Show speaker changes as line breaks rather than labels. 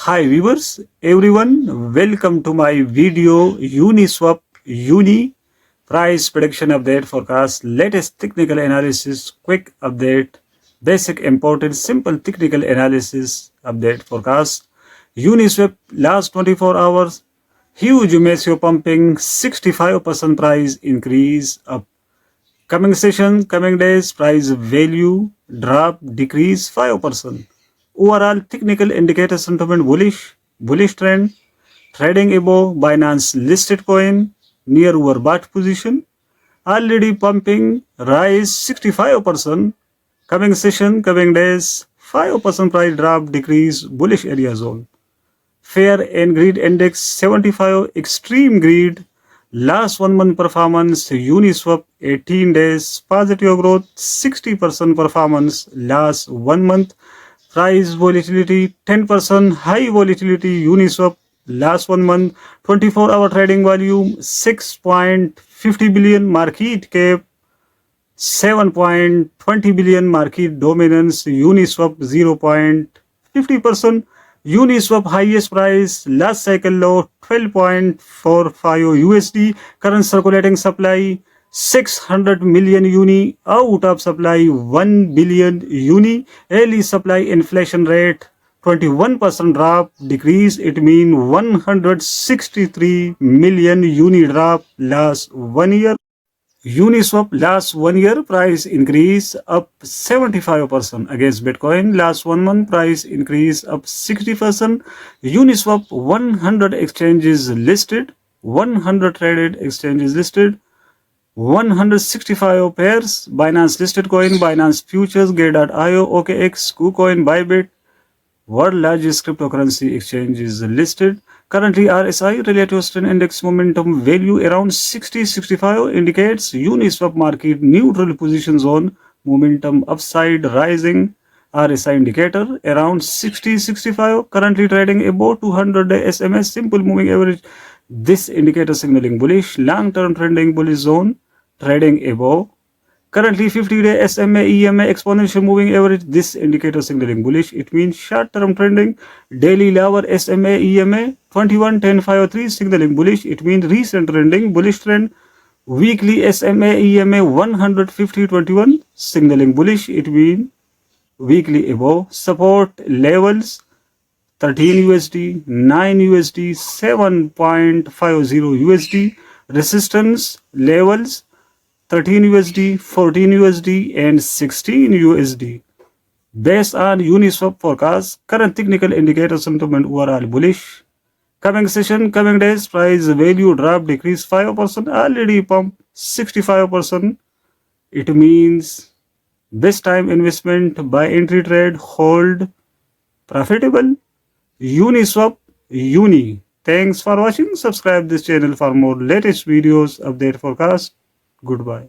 Hi viewers, everyone, welcome to my video Uniswap Uni price prediction update forecast, latest technical analysis, quick update, basic important simple technical analysis update forecast. Uniswap last 24 hours, huge massive pumping, 65% price increase up. Coming session, coming days, price value drop, decrease 5%. Overall technical indicator sentiment bullish trend, trading above Binance listed coin, near overbought position, already pumping, rise 65%. Coming session, coming days, 5% price drop, decrease, bullish area zone. Fair and Greed Index 75, Extreme Greed, last 1 month performance, Uniswap 18 days, positive growth, 60% performance, last 1 month, price volatility 10%, high volatility, Uniswap, last 1 month, 24-hour trading volume, 6.50 billion, market cap, 7.20 billion, market dominance, Uniswap 0.50%, Uniswap highest price, last cycle low 12.45 USD, current circulating supply 600 million uni, out of supply 1 billion uni, early supply inflation rate 21% drop, decrease, it means 163 million uni drop last 1 year. Uniswap last 1 year price increase up 75% against Bitcoin. Last 1 month price increase up 60%. Uniswap 100 exchanges listed, 100 traded exchanges listed, 165 pairs, Binance listed coin, Binance futures, Gate.io, OKX, KuCoin, Bybit, world largest cryptocurrency exchange is listed. Currently, RSI relative strength index momentum value around 60-65 indicates Uniswap market neutral position zone, momentum upside rising. RSI indicator around 60-65, currently trading above 200-day SMS simple moving average. This indicator signaling bullish, long-term trending bullish zone, trading above. Currently 50-day SMA EMA exponential moving average. This indicator signaling bullish. It means short-term trending. Daily lower SMA EMA 21.1053 signaling bullish. It means recent trending bullish trend. Weekly SMA EMA 150.21 signaling bullish. It means weekly above. Support levels 13 USD, 9 USD, 7.50 USD. Resistance levels 13 USD, 14 USD, and 16 USD. Based on Uniswap forecast, current technical indicator sentiment overall bullish. Coming session, coming days, price value drop, decrease 5%, already pump 65%. It means best time investment, buy entry trade, hold, profitable. Uniswap, Uni. Thanks for watching. Subscribe this channel for more latest videos, update forecast. Goodbye.